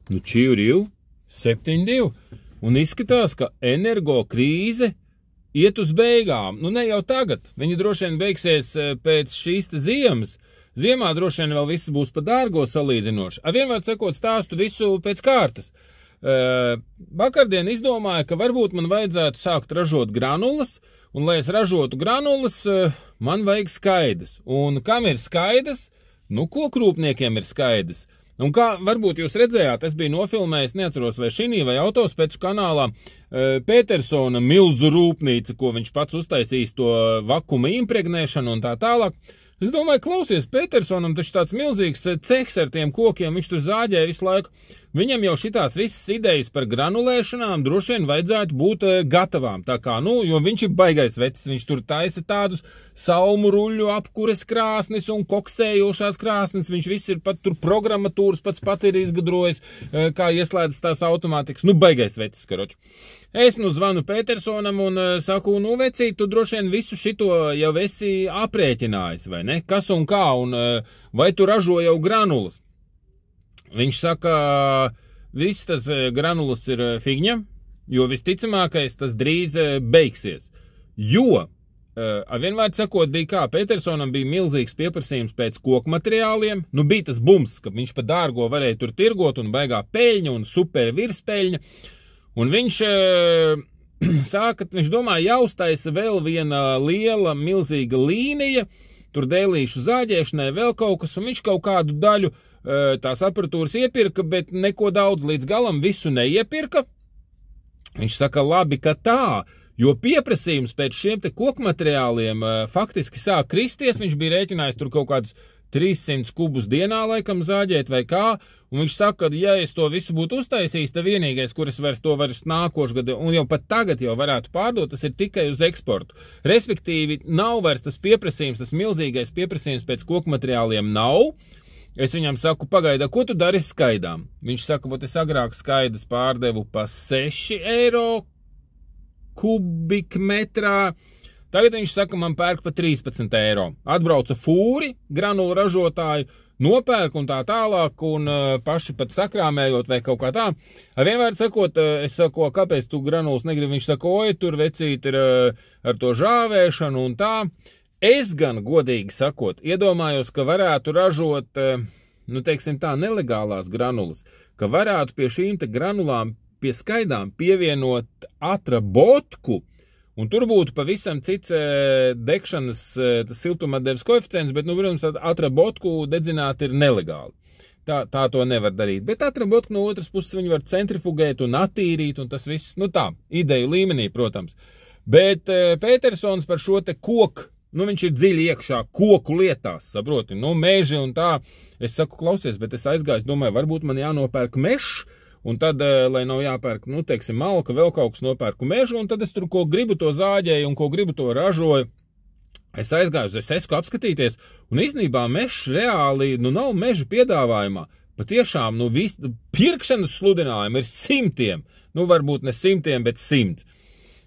Nu, čīvriu, 7-2. Un izskatās, ka energo krīze iet uz beigām. Nu, ne jau tagad. Viņi droši vien beigsies pēc šīs ziemas. Ziemā droši vien vēl viss būs pa dārgo salīdzinoši. Vienmēr sakot, stāstu visu pēc kārtas. Vakardien izdomāju, ka varbūt man vajadzētu sākt ražot granulas, un lai es ražotu granulas, man vajag skaidas. Un kam ir skaidas? Nu, kokrūpniekiem ir skaidas. Un kā varbūt jūs redzējāt, es biju nofilmējis, neatceros vai šinī vai autospēcu kanālā, Petersona milzu rūpnīca, ko viņš pats uztaisīs to vakuma impregnēšanu un tā tālāk. Es domāju, klausies, Petersonam taču tāds milzīgs cehs ar tiem kokiem, viņš tur zāģēja visu laiku. Viņam jau šitās visas idejas par granulēšanām droši vien vajadzētu būt gatavām. Tā kā, nu, jo viņš ir baigais vecis, viņš tur taisa tādus salmu ruļu apkures krāsnis un koksējošās krāsnis, viņš viss ir pat tur programmatūras pat ir izgudrojis, kā ieslēdzas tās automātikas. Nu, baigais vecis, karoči. Es nu zvanu Petersonam un saku, nu, vecīt, tu droši vien visu šito jau esi aprēķinājis, vai ne? Kas un kā, un vai tu ražo jau granulas? Viņš saka, viss tas granulas ir figņa, jo visticamākais tas drīz beigsies. Jo, vienmēr sakot, bija kā, Petersonam bija milzīgs pieprasījums pēc koku materiāliem, nu bija tas bums, ka viņš pa dārgo varēja tur tirgot un baigā peļņa un super virspeļņa. Un viņš sāka, viņš domāja, jāuztaisa vēl viena liela, milzīga līnija, tur dēlīšu zāģēšanai, vēl kaut kas, un viņš kaut kādu daļu tās aparatūras iepirka, bet neko daudz līdz galam visu neiepirka. Viņš saka, labi, ka tā, jo pieprasījums pēc šiem te kokmateriāliem faktiski sāk kristies, viņš bija rēķinājis tur kaut kādus 300 kubus dienā laikam zāģēt vai kā, un viņš saka, ka ja es to visu būtu uztaisījis, tad vienīgais, kur es vairs to varu nākošu gadu, un jau pat tagad jau varētu pārdot, tas ir tikai uz eksportu. Respektīvi, nav vairs tas pieprasījums, tas milzīgais pieprasījums pēc kokmateriāliem nav. Es viņam saku, pagaidā, ko tu dari skaidām? Viņš saka, vot es agrāk skaidas pārdevu pa 6 eiro kubikmetrā. Tagad viņš saka, man pērk pa 13 eiro. Atbrauca fūri, granulu ražotāju, nopērk un tā tālāk, un paši pat sakrāmējot vai kaut kā tā. Vienmēr sakot, es saku, kāpēc tu granulas negribi? Viņš saka, oi, tur vecīt ir ar to žāvēšanu un tā. Es gan, godīgi sakot, iedomājos, ka varētu ražot, nu, teiksim tā, nelegālās granulas, ka varētu pie šīm te granulām, pie skaidām pievienot atrabotku, un tur būtu pavisam cits degšanas siltumatdeves koeficients, bet, nu, protams, atrabotku dedzināt ir nelegāli. Tā to nevar darīt. Bet atrabotku no otras puses viņu var centrifugēt un attīrīt, un tas viss, nu tā, ideju līmenī, protams. Bet Petersons par šo te koku, nu, viņš ir dziļi iekšā koku lietās, saproti, nu, meži un tā. Es saku, klausies, bet es aizgāju, domāju, varbūt man jānopērk mešs, un tad, lai nav jāpērk, nu, teiksim, malka, vēl kaut kas nopērku mežu, un tad es tur, ko gribu to zāģēju un ko gribu to ražoju. Es aizgāju uz SSku apskatīties, un īstenībā mešs reāli, nu, nav meža piedāvājumā. Patiešām, nu, pirkšanas sludinājumi ir 100, nu, varbūt ne 100, bet 100.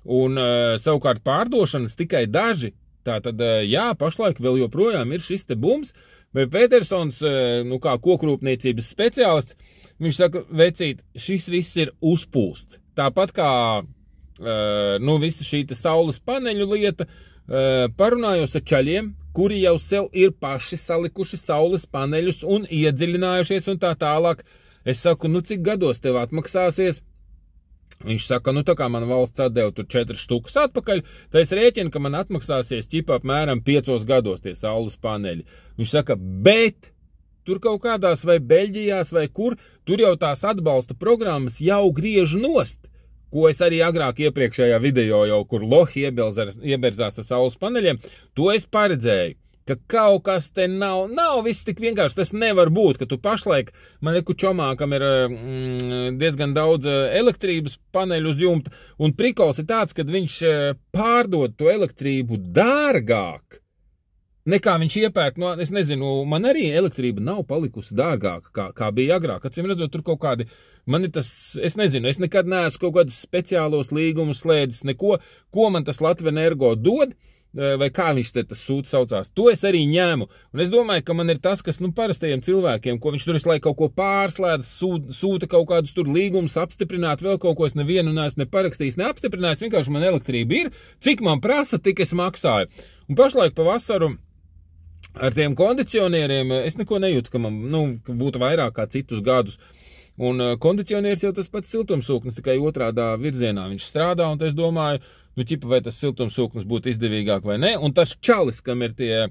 Un savukārt pārdošanas tikai daži. Tātad, jā, pašlaik vēl joprojām ir šis te bums, bet Petersons, nu kā kokrūpniecības speciālists, viņš saka, vecīt, šis viss ir uzpūsts. Tāpat kā, nu, visa šī te saules paneļu lieta, parunājos ar čaļiem, kuri jau sev ir paši salikuši saules paneļus un iedziļinājušies un tā tālāk. Es saku, nu, cik gados tev atmaksāsies? Viņš saka, nu tā kā man valsts atdeva tur 4 štukas atpakaļ, tad es rēķinu, ka man atmaksāsies ķipa apmēram 5 gados tie saules paneļi. Viņš saka, bet tur kaut kādās vai Beļģijās vai kur, tur jau tās atbalsta programmas jau griež nost, ko es arī agrāk iepriekšējā video jau, kur lohi ieberzās ar saules paneļiem, to es paredzēju. Ka kaut kas te nav viss tik vienkārši, tas nevar būt, ka tu pašlaik, man lieku čomākam ir diezgan daudz elektrības paneļu uz jumta, un prikols ir tāds, kad viņš pārdod to elektrību dārgāk, nekā viņš iepērk, no, es nezinu, man arī elektrība nav palikusi dārgāka, kā bija agrāk, acīm redzot, tur kaut kādi, man ir tas, es nezinu, es nekad neesmu kaut kādus speciālos līgumus slēdzis, neko, ko man tas Latvenergo dod. vai kā viņš tas sūds saucās, to es arī ņēmu. Un es domāju, ka man ir tas, kas, parastajiem cilvēkiem, ko viņš tur visu laiku kaut ko pārslēdz, sūta kaut kādus tur līgumus apstiprināt, vēl kaut ko es nevienu neesmu neparakstījis, neapstiprinājis, vienkārši man elektrība ir, cik man prasa, tik es maksāju. Un pašlaik pa vasaru ar tiem kondicionieriem es neko nejūtu, ka man, ka būtu vairāk kā citus gadus. Un kondicionieris jau tas pats siltumsūknis, tikai otrādā virzienā viņš strādā, un es domāju, vai tas siltumsūknis būtu izdevīgāk vai ne. Un tas čalis, kam ir tie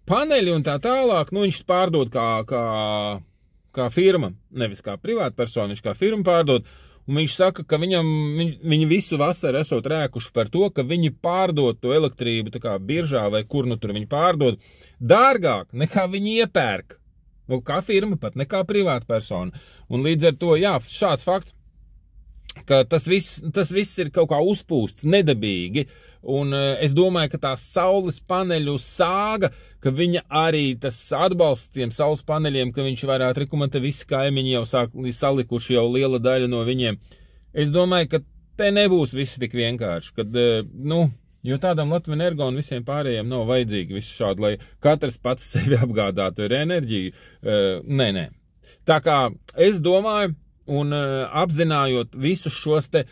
paneļi un tā tālāk, viņš pārdod kā firma, nevis kā privātpersona, viņš kā firma pārdod. Un viņš saka, ka viņi visu vasaru esot rēkuši par to, ka viņi pārdod to elektrību tā kā biržā vai kur tur viņi pārdod dārgāk nekā viņi iepērk. Kā firma pat, nekā privāta persona. Un līdz ar to, jā, šāds fakts, ka tas viss ir kaut kā uzpūsts, nedabīgi. Un es domāju, ka tā saules paneļu sāga, ka viņa arī tas atbalsts tiem saules paneļiem, ka viņš varētu rekomendēt, visi kaimiņi jau salikuši jau liela daļa no viņiem. Es domāju, ka te nebūs viss tik vienkārši, kad, jo tādam Latvenergo un visiem pārējiem nav vajadzīgi visu šādu, lai katrs pats sevi apgādātu ar enerģiju. Nē. Tā kā es domāju, un apzinājot visus šos te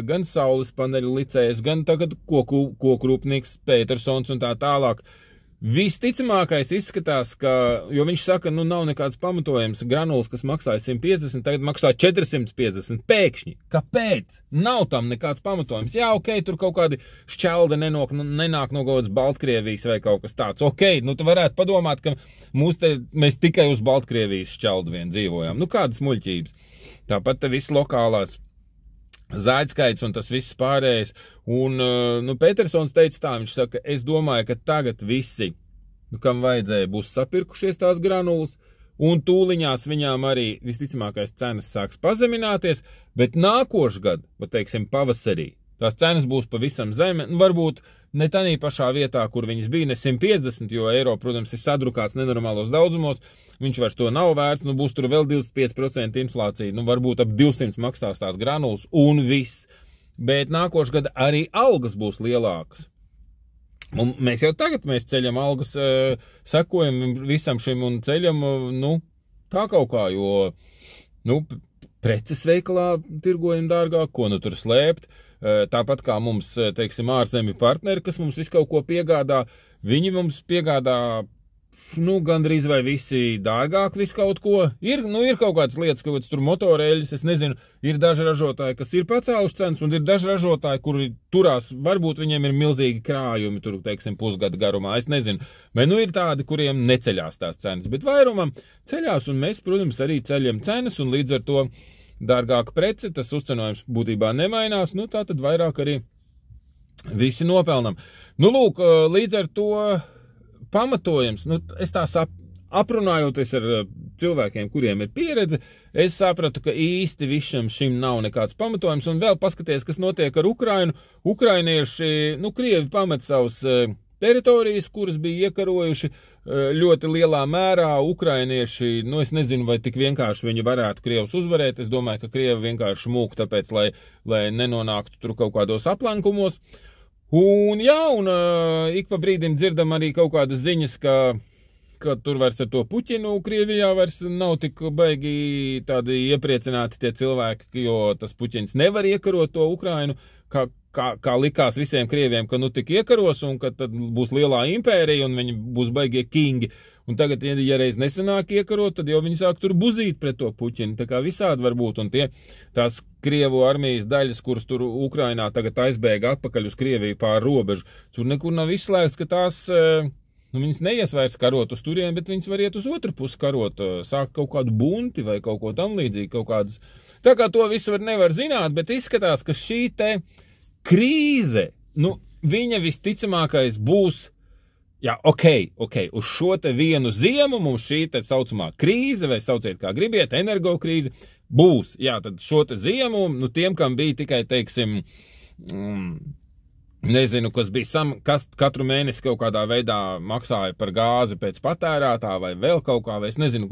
gan saules paneļu licējus, gan tagad kokrūpnieks Petersons un tā tālāk, visticamākais izskatās, jo viņš saka, nav nekāds pamatojums, granulas, kas maksāja 150, tagad maksā 450, pēkšņi. Kāpēc? Nav tam nekāds pamatojums. Jā, tur kaut kādi šķeldi nenāk no kaut kādas Baltkrievijas vai kaut kas tāds. Tu varētu padomāt, ka mēs tikai uz Baltkrievijas šķeldu vien dzīvojam. Kādas muļķības. Tāpat te viss lokālās Zaļskaits un tas viss pārējais. Un, Petersons teica tā, viņš saka, es domāju, ka tagad visi, kam vajadzēja, būs sapirkušies tās granulas, un tūliņās viņām arī visticamākais cenas sāks pazemināties, bet nākošgad, pavasarī, tās cenas būs pavisam zeme, varbūt ne tādā pašā vietā, kur viņas bija, ne 150, jo eiro, protams, ir sadrukāts nenormālos daudzumos, viņš vairs to nav vērts, būs tur vēl 25% inflācija, varbūt ap 200 maksās tās granulas un viss. Bet nākošgad arī algas būs lielākas. Un mēs jau tagad ceļam algas, sekojam visam šim un ceļam, tā kaut kā, jo, preces veikalā tirgojam dārgāk, ko tur slēpt. Tāpat kā mums, ārzemju partneri, kas mums visu kaut ko piegādā, viņi mums piegādā, gandrīz vai visi dārgāk visu kaut ko. Ir kaut kādas lietas, kaut kāds tur motorēļas, es nezinu, ir daži ražotāji, kas ir pacēluši cenas, un ir daži ražotāji, kuri turās, varbūt viņiem ir milzīgi krājumi, tur, pusgada garumā, es nezinu. Vai ir tādi, kuriem neceļās tās cenas, bet vairumam ceļās, un mēs, protams, arī ceļam cenas, un līdz ar to dārgāka prece, tas uzcenojums būtībā nemainās, tā tad vairāk arī visi nopelnam. Lūk, līdz ar to pamatojums, es tā aprunājoties ar cilvēkiem, kuriem ir pieredze, es sapratu, ka īsti visam šim nav nekāds pamatojums, un vēl paskaties, kas notiek ar Ukrainu. Ukrainieši, Krievi pamet savus teritorijas, kuras bija iekarojuši ļoti lielā mērā. Ukrainieši, es nezinu, vai tik vienkārši viņi varētu Krievus uzvarēt. Es domāju, ka Krievi vienkārši mūk tāpēc, lai nenonāktu tur kaut kādos aplenkumos. Un ik pa brīdim dzirdam arī kaut kādas ziņas, ka tur vairs ar to Puķinu Krievijā vairs nav tik baigi tādi iepriecināti tie cilvēki, jo tas Puķins nevar iekarot to Ukrainu, kā likās visiem krieviem, ka tik iekaros un ka tad būs lielā impērija un viņi būs baigie kingi. Un tagad, ja reiz nesanāk iekarot, tad jau viņi sāk tur buzīt pret to Puķinu. Tā kā visādi var būt. Un tās Krievu armijas daļas, kuras tur Ukrainā tagad aizbēga atpakaļ uz Krieviju pār robežu, tur nekur nav izslēgts, ka tās viņas neies vairs karot uz turien, bet viņas var iet uz otru pusi karot, sākt kaut kādu bunti vai kaut ko tam līdzīgi, kaut kādas. Tā kā to visu nevar zināt, bet izskatās, ka šī te krīze, viņa visticamākais būs, uz šo te vienu ziemu mums šī te saucamā krīze, vai sauciet kā gribiet, energo krīze, būs. Tad šo te ziemu, tiem, kam bija tikai, nezinu, kas bija kas katru mēnesi kaut kādā veidā maksāja par gāzi pēc patērētā vai vēl kaut kā, vai es nezinu,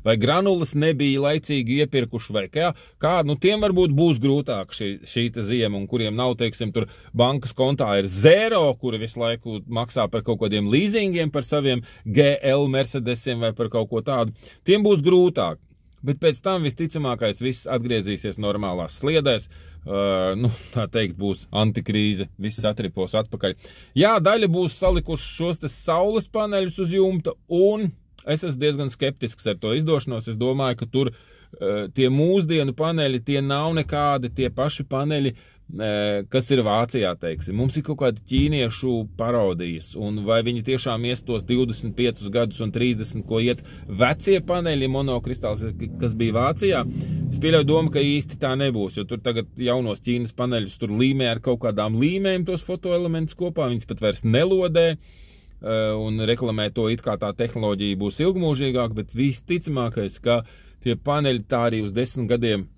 vai granulas nebija laicīgi iepirkuši vai kā, nu tiem varbūt būs grūtāk šī ziema, un kuriem nav, teiksim, tur bankas kontā ir zero, kuri visu laiku maksā par kaut kādiem leasingiem, par saviem GL Mercedesiem vai par kaut ko tādu, tiem būs grūtāk. Bet pēc tam visticamākais viss atgriezīsies normālās sliedēs, nu, tā teikt, būs antikrīze, viss atripos atpakaļ. Jā, daļa būs salikuši šos te saules paneļus uz jumta, un es esmu diezgan skeptisks ar to izdošanos. Es domāju, ka tur tie mūsdienu paneļi, tie nav nekādi tie paši paneļi, kas ir Vācijā, teiksim. Mums ir kaut kādi ķīniešu parodijas, un vai viņi tiešām ies tos 25 gadus un 30, ko iet vecie paneļi monokristāls, kas bija Vācijā. Es pieļauju domu, ka īsti tā nebūs, jo tur tagad jaunos Ķīnas paneļus tur līmē ar kaut kādām līmēm tos fotoelementus kopā, viņas pat vairs nelodē, un reklamē to it kā tā tehnoloģija būs ilgmūžīgāk, bet visticamākais, ka tie paneļi tā arī uz 10 gadiem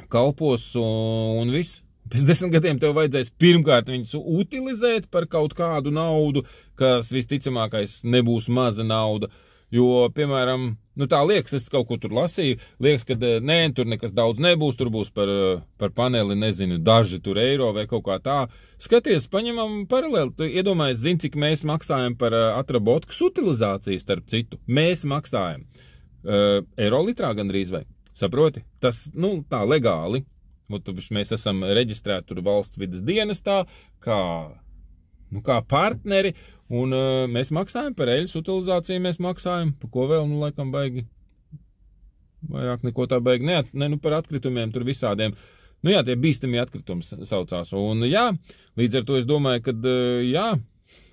kalpos un viss. Pēc 10 gadiem tev vajadzēs pirmkārt viņus utilizēt par kaut kādu naudu, kas visticamākais nebūs maza nauda. Jo, piemēram, nu tā liekas, es kaut ko tur lasīju, liekas, ka nē, tur nekas daudz nebūs, tur būs par paneli, nezinu, daži tur eiro vai kaut kā tā. Skaties, paņemam paralēli, tu iedomājies, zini, cik mēs maksājam par atrabotkas utilizāciju starp citu. Mēs maksājam eiro litrā gandrīz vai. Saproti? Tas, nu, tā legāli. Mēs esam reģistrēti tur valsts vides dienestā, kā partneri, un mēs maksājam par eļas utilizāciju, mēs maksājam, pa ko vēl, nu, laikam baigi, vairāk neko tā baigi par atkritumiem tur visādiem. Nu jā, tie bīstami atkritumi saucās, un jā, līdz ar to es domāju, ka jā,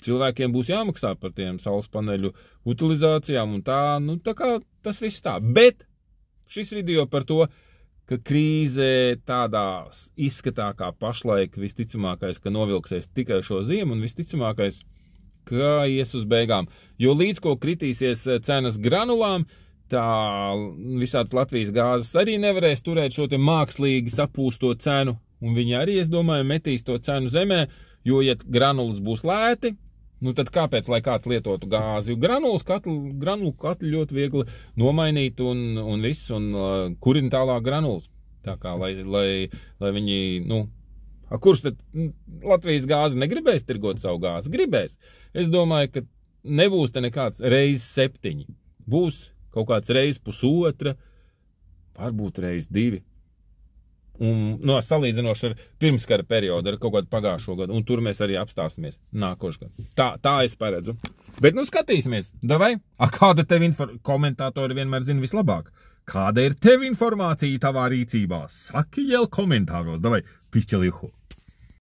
cilvēkiem būs jāmaksā par tiem saules paneļu utilizācijām, un tā, nu, tā kā tas viss tā, bet šis video par to, ka krīze tādā izskatā kā pašlaik visticamākais, ka novilksies tikai šo ziemu un visticamākais, ka ies uz beigām. Jo līdz ko kritīsies cenas granulām, tā visāds Latvijas gāzes arī nevarēs turēt šo te mākslīgi sapūsto cenu, un viņi arī, es domāju, metīs to cenu zemē, jo, ja granulas būs lēti, nu tad kāpēc, lai kāds lietotu gāzi? Jo granulu katlu ļoti viegli nomainīt un viss, un kurina tālāk granulas. Tā kā, lai viņi, nu, kurš tad Latvijas gāzi negribēs tirgot savu gāzi? Gribēs. Es domāju, ka nebūs te nekāds reiz 7. Būs kaut kāds reiz 1,5, varbūt reiz 2. Un, no, salīdzinoši ar pirmskara periodu, ar kaut kādu pagājušo gadu, un tur mēs arī apstāsimies nākošu gadu. Tā es paredzu. Bet nu skatīsimies, davai, kāda tev komentātori vienmēr zina vislabāk? Kāda ir tev informācija tavā rīcībā? Saki jau komentāros, davai, pišķeli juhu.